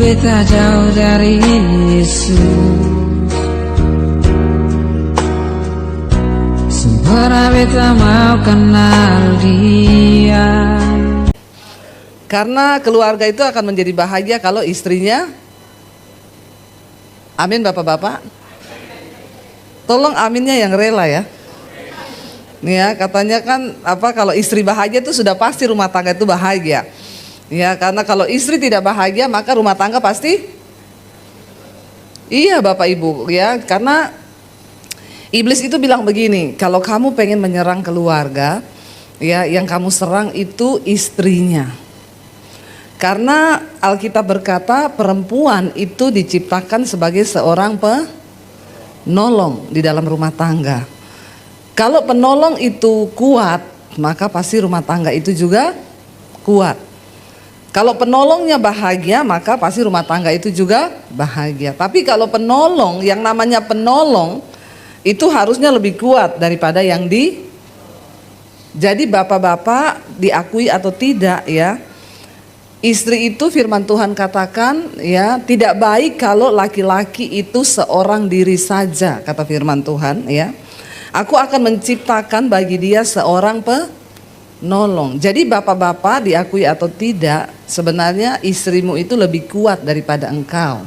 beta jauh dari Yesus, sempurna beta mau kenal Dia. Karena keluarga itu akan menjadi bahagia kalau istrinya, amin bapak-bapak. Tolong aminnya yang rela ya. Nih ya, katanya kan kalau istri bahagia itu sudah pasti rumah tangga itu bahagia. Ya, karena kalau istri tidak bahagia maka rumah tangga pasti, iya bapak ibu ya. Karena iblis itu bilang begini, kalau kamu pengen menyerang keluarga, ya yang kamu serang itu istrinya. Karena Alkitab berkata perempuan itu diciptakan sebagai seorang penolong di dalam rumah tangga. Kalau penolong itu kuat, maka pasti rumah tangga itu juga kuat. Kalau penolongnya bahagia, maka pasti rumah tangga itu juga bahagia. Tapi kalau penolong, yang namanya penolong itu harusnya lebih kuat daripada yang di. Jadi bapak-bapak, diakui atau tidak ya, istri itu firman Tuhan katakan ya, tidak baik kalau laki-laki itu seorang diri saja, kata firman Tuhan ya. Aku akan menciptakan bagi dia seorang penolong. Jadi bapak-bapak, diakui atau tidak, sebenarnya istrimu itu lebih kuat daripada engkau.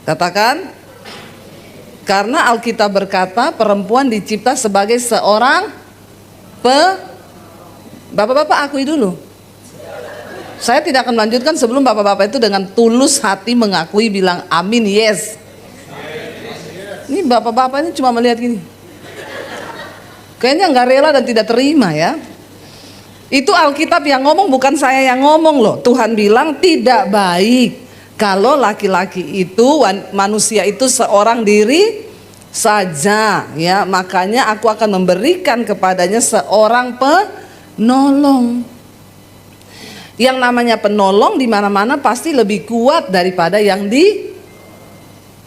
Katakan, karena Alkitab berkata perempuan dicipta sebagai seorang bapak-bapak akui dulu. Saya tidak akan melanjutkan sebelum bapak-bapak itu dengan tulus hati mengakui, bilang amin, yes. Ini bapak-bapak ini cuma melihat gini, kayaknya nggak rela dan tidak terima ya. Itu Alkitab yang ngomong, bukan saya yang ngomong loh. Tuhan bilang tidak baik kalau laki-laki itu, manusia itu seorang diri saja ya. Makanya aku akan memberikan kepadanya seorang penolong. Yang namanya penolong di mana-mana pasti lebih kuat daripada yang di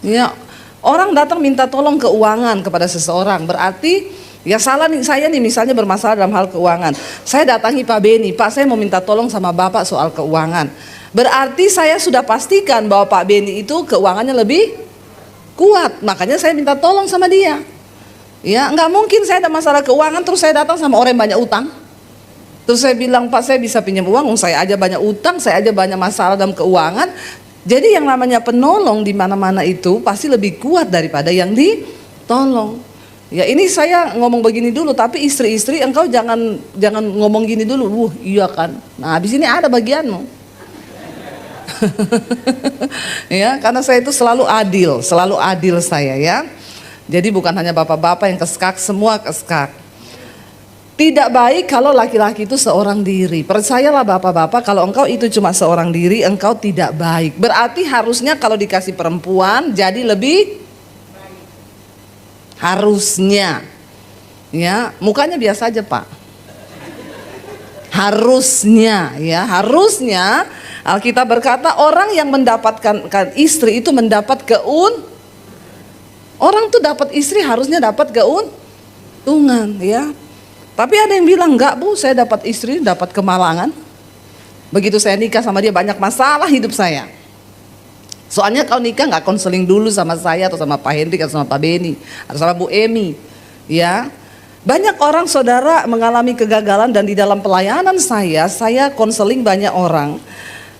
ya. Orang datang minta tolong keuangan kepada seseorang, berarti ya salah nih, saya nih misalnya bermasalah dalam hal keuangan. Saya datangi Pak Beni, Pak saya mau minta tolong sama Bapak soal keuangan. Berarti saya sudah pastikan bahwa Pak Beni itu keuangannya lebih kuat, makanya saya minta tolong sama dia. Ya nggak mungkin saya ada masalah keuangan terus saya datang sama orang yang banyak utang. Terus saya bilang, Pak saya bisa pinjam uang, saya aja banyak utang, saya aja banyak masalah dalam keuangan. Jadi yang namanya penolong di mana-mana itu pasti lebih kuat daripada yang ditolong. Ya ini saya ngomong begini dulu, tapi istri-istri engkau jangan ngomong gini dulu. Iya kan. Nah, habis ini ada bagianmu. Ya, karena saya itu selalu adil saya ya. Jadi bukan hanya bapak-bapak yang keskak, semua keskak. Tidak baik kalau laki-laki itu seorang diri. Percayalah bapak-bapak, kalau engkau itu cuma seorang diri, engkau tidak baik. Berarti harusnya kalau dikasih perempuan jadi lebih harusnya. Ya, mukanya biasa aja, Pak. Harusnya ya, harusnya Alkitab berkata orang yang mendapatkan istri itu mendapat orang tuh dapat istri harusnya dapat keuntungan ya. Tapi ada yang bilang, enggak bu, saya dapat istri, dapat kemalangan. Begitu saya nikah sama dia banyak masalah hidup saya. Soalnya kau nikah nggak konseling dulu sama saya atau sama Pak Hendrik atau sama Pak Beni atau sama Bu Emi. Ya, banyak orang saudara mengalami kegagalan dan di dalam pelayanan saya konseling banyak orang.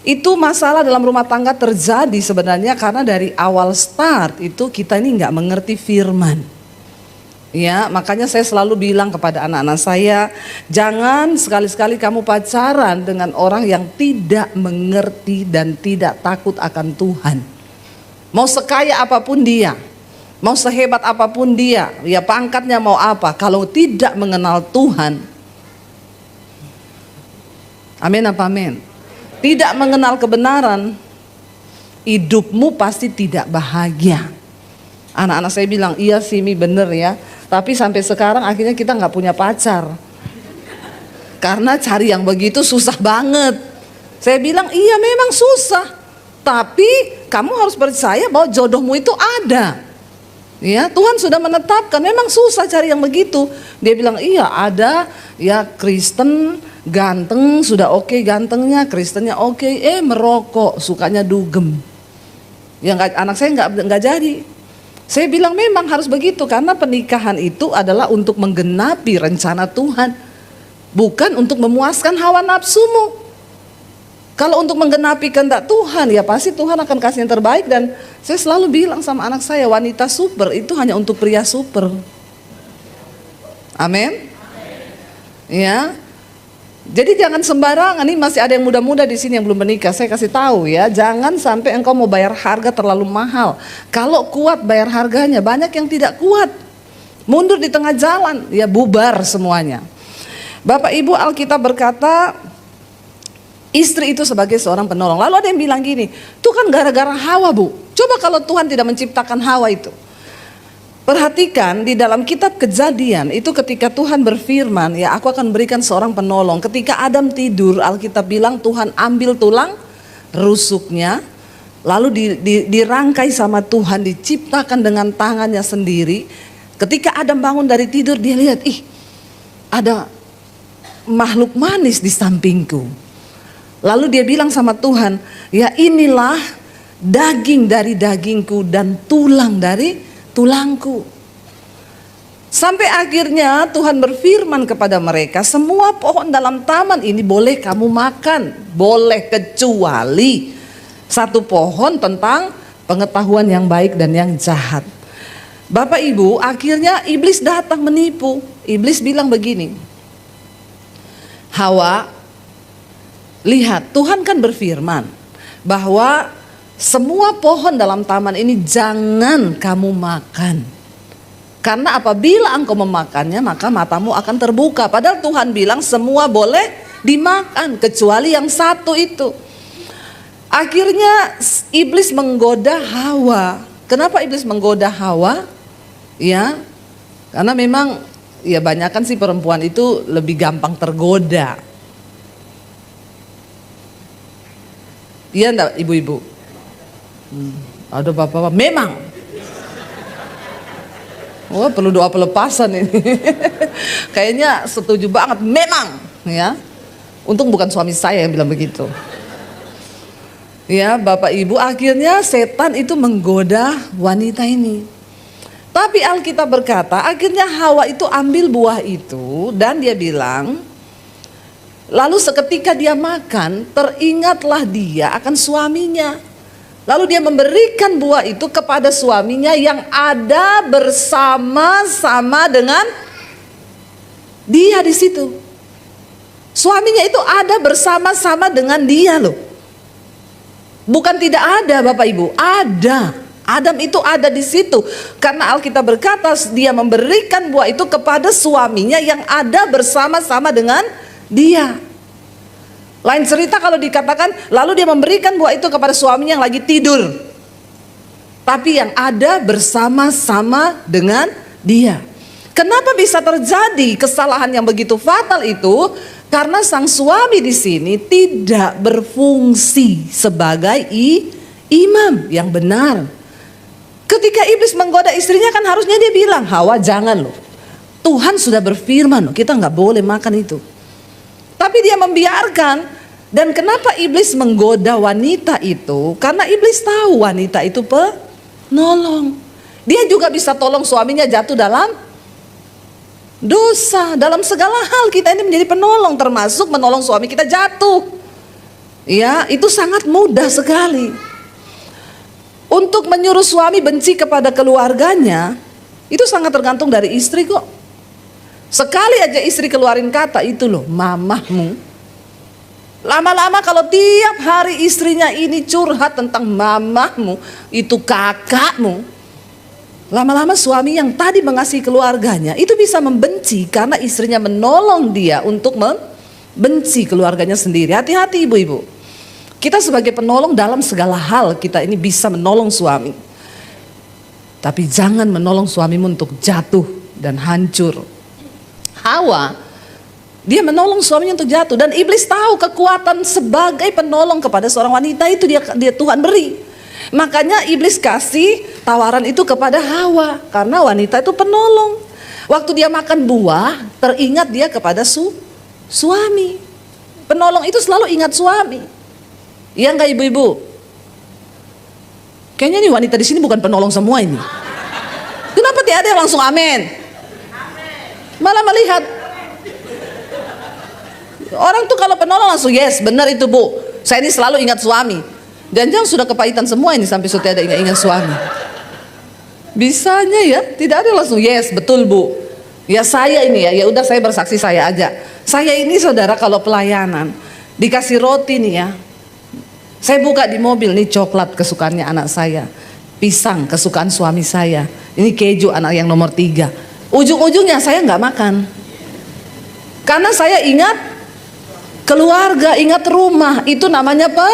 Itu masalah dalam rumah tangga terjadi sebenarnya karena dari awal start itu kita ini nggak mengerti firman. Ya, makanya saya selalu bilang kepada anak-anak saya, jangan sekali-sekali kamu pacaran dengan orang yang tidak mengerti dan tidak takut akan Tuhan. Mau sekaya apapun dia, mau sehebat apapun dia, ya pangkatnya mau apa, kalau tidak mengenal Tuhan, amin apa amin, tidak mengenal kebenaran, hidupmu pasti tidak bahagia. Anak-anak saya bilang, iya sih Mi bener ya. Tapi sampai sekarang akhirnya kita nggak punya pacar. Karena cari yang begitu susah banget. Saya bilang, iya memang susah. Tapi kamu harus percaya bahwa jodohmu itu ada. Ya, Tuhan sudah menetapkan, memang susah cari yang begitu. Dia bilang, iya ada ya Kristen Ganteng sudah oke, gantengnya, Kristennya oke, merokok, sukanya dugem. Anak saya nggak jadi. Saya bilang memang harus begitu karena pernikahan itu adalah untuk menggenapi rencana Tuhan, bukan untuk memuaskan hawa nafsumu. Kalau untuk menggenapi kehendak Tuhan, ya pasti Tuhan akan kasih yang terbaik. Dan saya selalu bilang sama anak saya, wanita super itu hanya untuk pria super. Amin. Ya. Jadi jangan sembarangan, nih masih ada yang muda-muda di sini yang belum menikah. Saya kasih tahu ya, jangan sampai engkau mau bayar harga terlalu mahal. Kalau kuat bayar harganya, banyak yang tidak kuat. Mundur di tengah jalan, ya bubar semuanya. Bapak Ibu, Alkitab berkata istri itu sebagai seorang penolong. Lalu ada yang bilang gini, itu kan gara-gara Hawa, Bu. Coba kalau Tuhan tidak menciptakan Hawa itu. Perhatikan di dalam kitab Kejadian itu ketika Tuhan berfirman, ya aku akan berikan seorang penolong. Ketika Adam tidur, Alkitab bilang Tuhan ambil tulang rusuknya, lalu dirangkai sama Tuhan, diciptakan dengan tangannya sendiri. Ketika Adam bangun dari tidur, dia lihat, ada makhluk manis di sampingku. Lalu dia bilang sama Tuhan, ya inilah daging dari dagingku dan tulang dari tulangku. Sampai akhirnya Tuhan berfirman kepada mereka, semua pohon dalam taman ini boleh kamu makan, boleh kecuali satu pohon tentang pengetahuan yang baik dan yang jahat. Bapak Ibu, akhirnya iblis datang menipu. Iblis bilang begini, Hawa, lihat Tuhan kan berfirman bahwa semua pohon dalam taman ini jangan kamu makan. Karena apabila engkau memakannya maka matamu akan terbuka. Padahal Tuhan bilang semua boleh dimakan kecuali yang satu itu. Akhirnya iblis menggoda Hawa. Kenapa iblis menggoda Hawa? Ya, karena memang ya banyakan sih perempuan itu lebih gampang tergoda. Iya enggak ibu-ibu? Ada bapak-bapak memang. Oh, perlu doa pelepasan ini. Kayaknya setuju banget, memang ya. Untung bukan suami saya yang bilang begitu. Ya, Bapak Ibu, akhirnya setan itu menggoda wanita ini. Tapi Alkitab berkata, akhirnya Hawa itu ambil buah itu dan dia bilang, lalu seketika dia makan, teringatlah dia akan suaminya. Lalu dia memberikan buah itu kepada suaminya yang ada bersama-sama dengan dia di situ. Suaminya itu ada bersama-sama dengan dia loh. Bukan tidak ada Bapak Ibu, ada. Adam itu ada di situ. Karena Alkitab berkata dia memberikan buah itu kepada suaminya yang ada bersama-sama dengan dia. Lain cerita kalau dikatakan lalu dia memberikan buah itu kepada suaminya yang lagi tidur. Tapi yang ada bersama-sama dengan dia. Kenapa bisa terjadi kesalahan yang begitu fatal itu? Karena sang suami di sini tidak berfungsi sebagai imam yang benar. Ketika iblis menggoda istrinya kan harusnya dia bilang, Hawa jangan loh. Tuhan sudah berfirman loh, kita nggak boleh makan itu. Tapi dia membiarkan. Dan kenapa iblis menggoda wanita itu? Karena iblis tahu wanita itu penolong. Dia juga bisa tolong suaminya jatuh dalam dosa. Dalam segala hal kita ini menjadi penolong, termasuk menolong suami kita jatuh. Ya, itu sangat mudah sekali. Untuk menyuruh suami benci kepada keluarganya, itu sangat tergantung dari istri kok. Sekali aja istri keluarin kata itu loh, mamahmu. Lama-lama kalau tiap hari istrinya ini curhat tentang mamahmu, itu kakakmu. Lama-lama suami yang tadi mengasihi keluarganya itu bisa membenci karena istrinya menolong dia untuk membenci keluarganya sendiri. Hati-hati ibu-ibu. Kita sebagai penolong dalam segala hal kita ini bisa menolong suami. Tapi jangan menolong suamimu untuk jatuh dan hancur. Hawa, dia menolong suaminya untuk jatuh. Dan iblis tahu kekuatan sebagai penolong kepada seorang wanita itu dia Tuhan beri. Makanya iblis kasih tawaran itu kepada Hawa. Karena wanita itu penolong. Waktu dia makan buah, teringat dia kepada suami. Penolong itu selalu ingat suami. Iya enggak ibu-ibu? Kayaknya nih wanita di sini bukan penolong semua ini. Kenapa tidak ada yang langsung amin? Malah melihat orang tuh kalau penolong langsung yes, benar itu bu. Saya ini selalu ingat suami. Jangan-jangan sudah kepahitan semua ini sampai sudah ada ingat-ingat suami. Bisanya ya, tidak ada yang langsung yes, betul bu. Ya saya ini ya udah saya bersaksi saya aja. Saya ini saudara kalau pelayanan dikasih roti nih ya. Saya buka di mobil nih coklat kesukaannya anak saya, pisang kesukaan suami saya, ini keju anak yang nomor 3. Ujung-ujungnya saya nggak makan. Karena saya ingat keluarga, ingat rumah, itu namanya apa?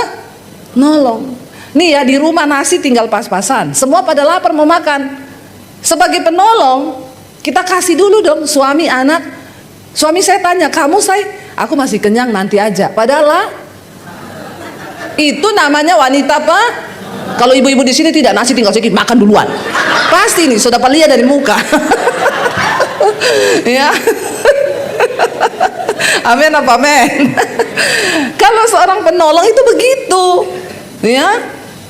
Nolong. Nih ya di rumah nasi tinggal pas-pasan, semua pada lapar mau makan. Sebagai penolong, kita kasih dulu dong suami anak. Suami saya tanya, kamu say? Aku masih kenyang nanti aja. Padahal lah, itu namanya wanita apa? Kalau ibu-ibu di sini tidak nasi tinggal sedikit makan duluan. Pasti nih sudah lihat dari muka. Ya. Amin apa amin? Kalau seorang penolong itu begitu, ya.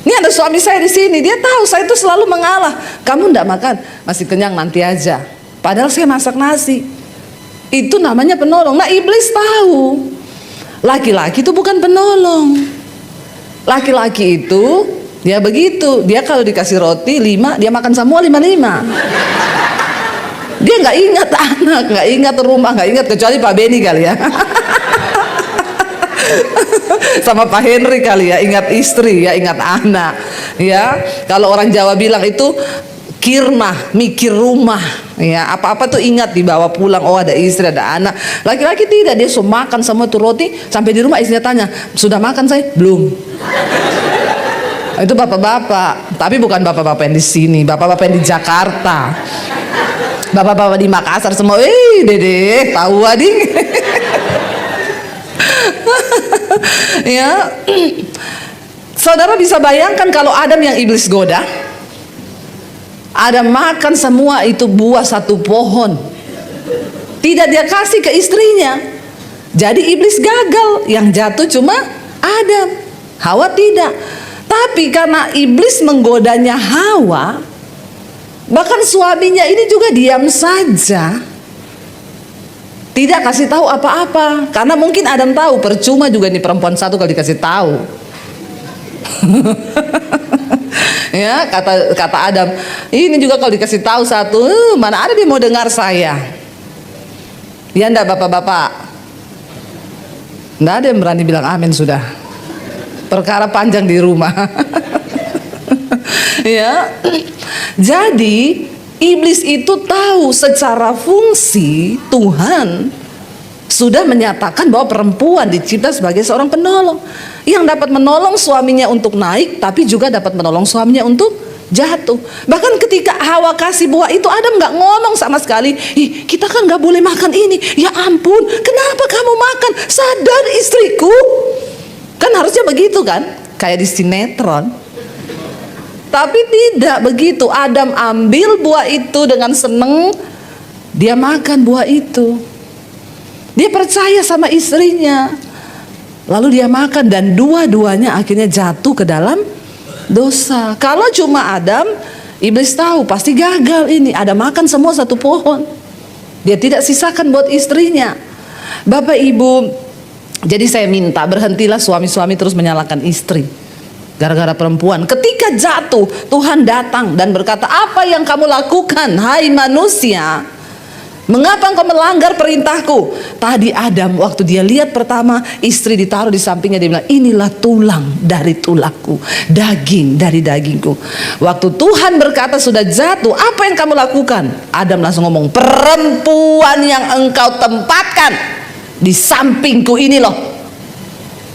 Ini ada suami saya di sini, dia tahu saya itu selalu mengalah. Kamu enggak makan, masih kenyang nanti aja. Padahal saya masak nasi. Itu namanya penolong. Nah iblis tahu, laki-laki itu bukan penolong. Laki-laki itu dia begitu, dia kalau dikasih roti 5, dia makan semua 5-5. Dia nggak ingat anak, nggak ingat rumah, nggak ingat kecuali Pak Beni kali ya. Sama Pak Henry kali ya, ingat istri ya, ingat anak ya. Kalau orang Jawa bilang itu kirmah, mikir rumah ya, apa-apa tuh ingat dibawa pulang, oh ada istri, ada anak. Laki-laki tidak, dia semua makan semua tuh roti, sampai di rumah istrinya tanya, sudah makan saya? Belum. Itu bapak-bapak, tapi bukan bapak-bapak yang di sini, bapak-bapak yang di Jakarta. Bapak-bapak di Makassar semua, dede, tahu ading. Ya, saudara bisa bayangkan kalau Adam yang iblis goda, Adam makan semua itu buah satu pohon, tidak dia kasih ke istrinya. Jadi iblis gagal, yang jatuh cuma Adam, Hawa tidak. Tapi karena iblis menggodanya Hawa, bahkan suaminya ini juga diam saja, tidak kasih tahu apa-apa. Karena mungkin Adam tahu, percuma juga nih perempuan satu kalau dikasih tahu. Ya, kata Adam, ini juga kalau dikasih tahu satu, mana ada dia mau dengar saya. Ya enggak bapak-bapak? Enggak ada yang berani bilang amin sudah. Perkara panjang di rumah. Ya. Jadi iblis itu tahu secara fungsi Tuhan sudah menyatakan bahwa perempuan dicipta sebagai seorang penolong yang dapat menolong suaminya untuk naik, tapi juga dapat menolong suaminya untuk jatuh. Bahkan ketika Hawa kasih buah itu, Adam nggak ngomong sama sekali, ih kita kan nggak boleh makan ini. Ya ampun, kenapa kamu makan? Sadar istriku. Kan harusnya begitu kan, kayak di sinetron. Tapi tidak begitu. Adam ambil buah itu dengan seneng, dia makan buah itu. Dia percaya sama istrinya, lalu dia makan, dan dua-duanya akhirnya jatuh ke dalam dosa. Kalau cuma Adam, iblis tahu pasti gagal ini. Adam makan semua satu pohon, dia tidak sisakan buat istrinya. Bapak ibu, jadi saya minta berhentilah suami-suami terus menyalahkan istri gara-gara perempuan. Ketika jatuh, Tuhan datang dan berkata, apa yang kamu lakukan hai manusia? Mengapa engkau melanggar perintahku? Tadi Adam waktu dia lihat pertama istri ditaruh di sampingnya, dia bilang, inilah tulang dari tulangku, daging dari dagingku. Waktu Tuhan berkata sudah jatuh, apa yang kamu lakukan? Adam langsung ngomong, perempuan yang engkau tempatkan di sampingku ini loh,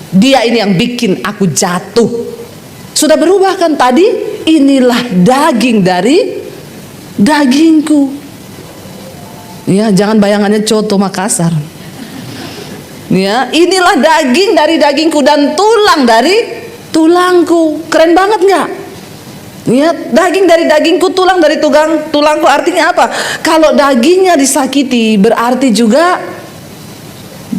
dia ini yang bikin aku jatuh. Sudah berubah kan tadi? Inilah daging dari dagingku. Ya, jangan bayangannya coto Makassar. Ya, inilah daging dari dagingku dan tulang dari tulangku. Keren banget nggak? Ya, daging dari dagingku, tulang dari tulangku. Artinya apa? Kalau dagingnya disakiti, berarti juga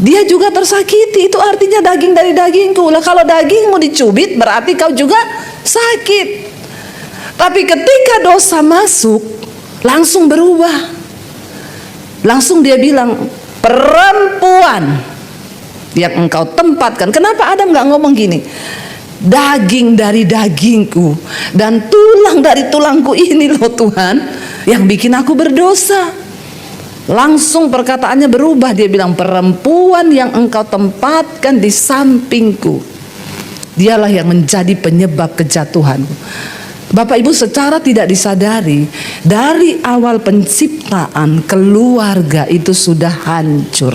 dia juga tersakiti. Itu artinya daging dari dagingku. Lah kalau dagingmu dicubit berarti kau juga sakit. Tapi ketika dosa masuk, langsung berubah. Langsung dia bilang, perempuan yang engkau tempatkan. Kenapa Adam gak ngomong gini? Daging dari dagingku dan tulang dari tulangku ini loh Tuhan yang bikin aku berdosa. Langsung perkataannya berubah. Dia bilang, perempuan yang engkau tempatkan di sampingku, dialah yang menjadi penyebab kejatuhanku. Bapak Ibu, secara tidak disadari, dari awal penciptaan keluarga itu sudah hancur.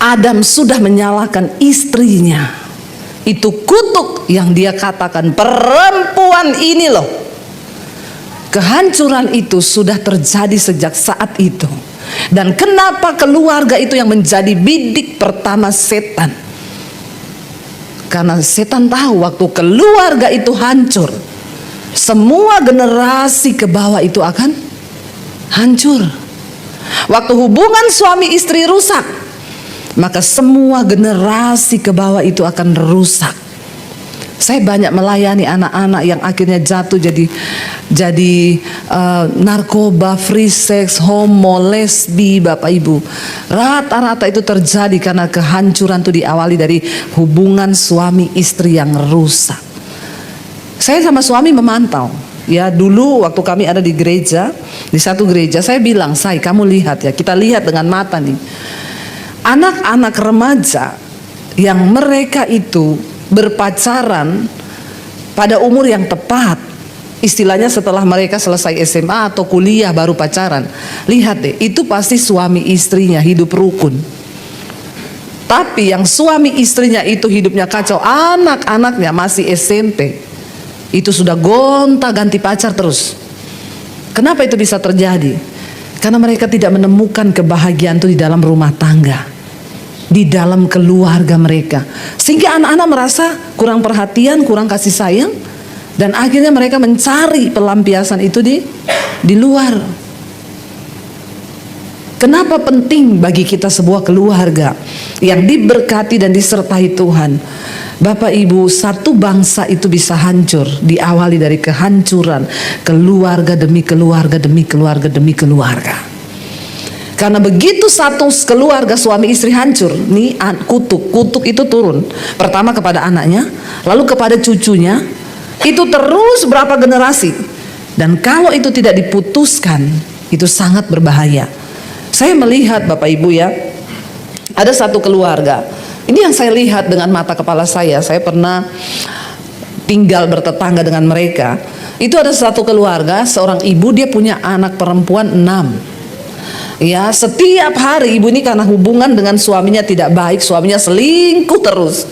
Adam sudah menyalahkan istrinya. Itu kutuk yang dia katakan, perempuan ini loh. Kehancuran itu sudah terjadi sejak saat itu. Dan kenapa keluarga itu yang menjadi bidik pertama setan? Karena setan tahu waktu keluarga itu hancur, semua generasi ke bawah itu akan hancur. Waktu hubungan suami istri rusak, maka semua generasi ke bawah itu akan rusak. Saya banyak melayani anak-anak yang akhirnya jatuh jadi narkoba, free sex, homo, lesbi, Bapak Ibu. Rata-rata itu terjadi karena kehancuran itu diawali dari hubungan suami istri yang rusak. Saya sama suami memantau. Ya, dulu waktu kami ada di gereja, di satu gereja, saya bilang, "Say, kamu lihat ya, kita lihat dengan mata nih. Anak-anak remaja yang mereka itu berpacaran pada umur yang tepat, istilahnya setelah mereka selesai SMA atau kuliah baru pacaran. Lihat deh, itu pasti suami istrinya hidup rukun. Tapi yang suami istrinya itu hidupnya kacau, anak-anaknya masih SMP, itu sudah gonta-ganti pacar terus. Kenapa itu bisa terjadi? Karena mereka tidak menemukan kebahagiaan itu di dalam rumah tangga, di dalam keluarga mereka, sehingga anak-anak merasa kurang perhatian, kurang kasih sayang, dan akhirnya mereka mencari pelampiasan itu di luar. Kenapa penting bagi kita sebuah keluarga yang diberkati dan disertai Tuhan? Bapak Ibu, satu bangsa itu bisa hancur diawali dari kehancuran keluarga demi keluarga demi keluarga demi keluarga. Karena begitu satu keluarga suami istri hancur, nih kutuk itu turun. Pertama kepada anaknya, lalu kepada cucunya, itu terus berapa generasi. Dan kalau itu tidak diputuskan, itu sangat berbahaya. Saya melihat Bapak Ibu ya, ada satu keluarga. Ini yang saya lihat dengan mata kepala saya pernah tinggal bertetangga dengan mereka. Itu ada satu keluarga, seorang ibu, dia punya anak perempuan 6. Ya, setiap hari ibu ini karena hubungan dengan suaminya tidak baik, suaminya selingkuh terus.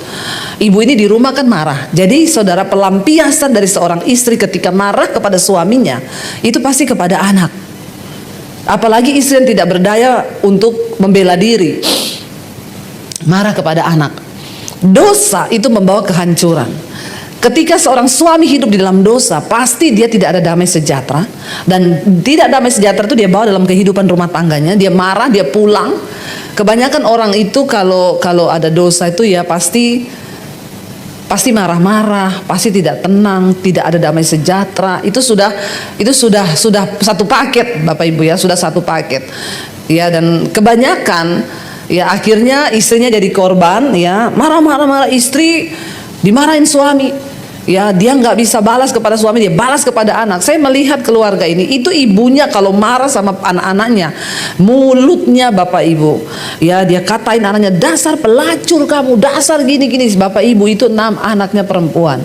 Ibu ini di rumah kan marah. Jadi saudara, pelampiasan dari seorang istri ketika marah kepada suaminya itu pasti kepada anak. Apalagi istri yang tidak berdaya untuk membela diri, marah kepada anak. Dosa itu membawa kehancuran. Ketika seorang suami hidup di dalam dosa, pasti dia tidak ada damai sejahtera. Dan tidak damai sejahtera itu dia bawa dalam kehidupan rumah tangganya. Dia marah, dia pulang. Kebanyakan orang itu kalau ada dosa itu ya pasti marah-marah, pasti tidak tenang, tidak ada damai sejahtera. Itu sudah satu paket, Bapak Ibu ya, sudah satu paket. Ya, dan kebanyakan ya akhirnya istrinya jadi korban, ya, marah-marah istri, dimarahin suami. Ya, dia nggak bisa balas kepada suami, dia balas kepada anak. Saya melihat keluarga ini, itu ibunya kalau marah sama anak-anaknya, mulutnya Bapak Ibu, ya, dia katain anaknya, dasar pelacur kamu, dasar gini-gini. Bapak Ibu, itu 6 anaknya perempuan.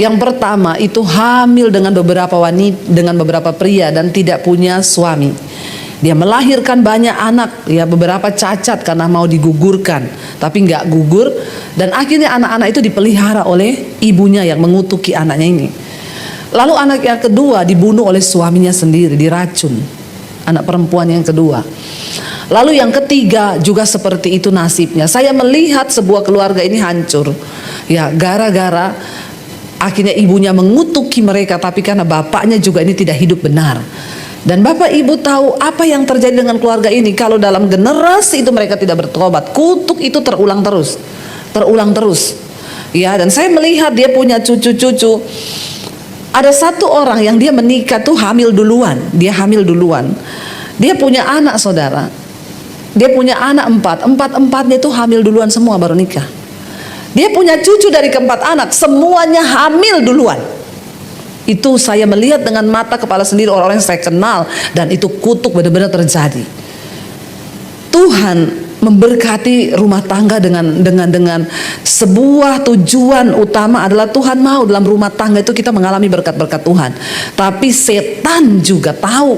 Yang pertama itu hamil dengan beberapa wanita, dengan beberapa pria, dan tidak punya suami. Dia melahirkan banyak anak, ya, beberapa cacat karena mau digugurkan, tapi nggak gugur. Dan akhirnya anak-anak itu dipelihara oleh ibunya yang mengutuki anaknya ini. Lalu anak yang kedua dibunuh oleh suaminya sendiri, diracun. Anak perempuan yang kedua. Lalu yang ketiga juga seperti itu nasibnya. Saya melihat sebuah keluarga ini hancur, ya, gara-gara akhirnya ibunya mengutuki mereka, tapi karena bapaknya juga ini tidak hidup benar. Dan Bapak Ibu tahu apa yang terjadi dengan keluarga ini kalau dalam generasi itu mereka tidak bertobat. Kutuk itu terulang terus. Terulang terus. Ya, dan saya melihat dia punya cucu-cucu. Ada satu orang yang dia menikah tuh hamil duluan. Dia hamil duluan. Dia punya anak, saudara. Dia punya anak 4. Empat-empatnya itu hamil duluan semua baru nikah. Dia punya cucu dari keempat anak. Semuanya hamil duluan. Itu saya melihat dengan mata kepala sendiri, orang-orang yang saya kenal, dan itu kutuk benar-benar terjadi. Tuhan memberkati rumah tangga dengan sebuah tujuan utama adalah Tuhan mau dalam rumah tangga itu kita mengalami berkat-berkat Tuhan. Tapi setan juga tahu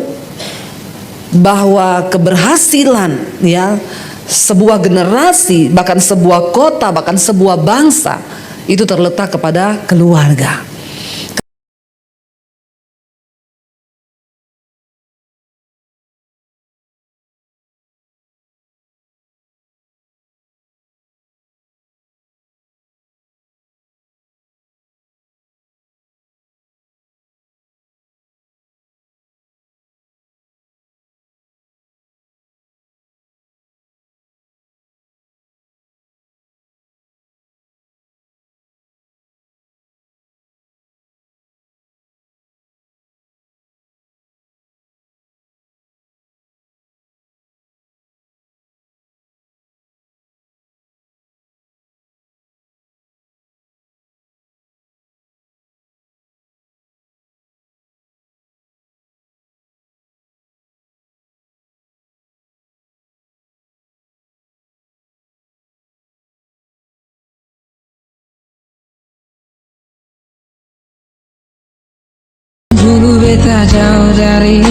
bahwa keberhasilan ya sebuah generasi, bahkan sebuah kota, bahkan sebuah bangsa itu terletak kepada keluarga. Dulu beta jauh dari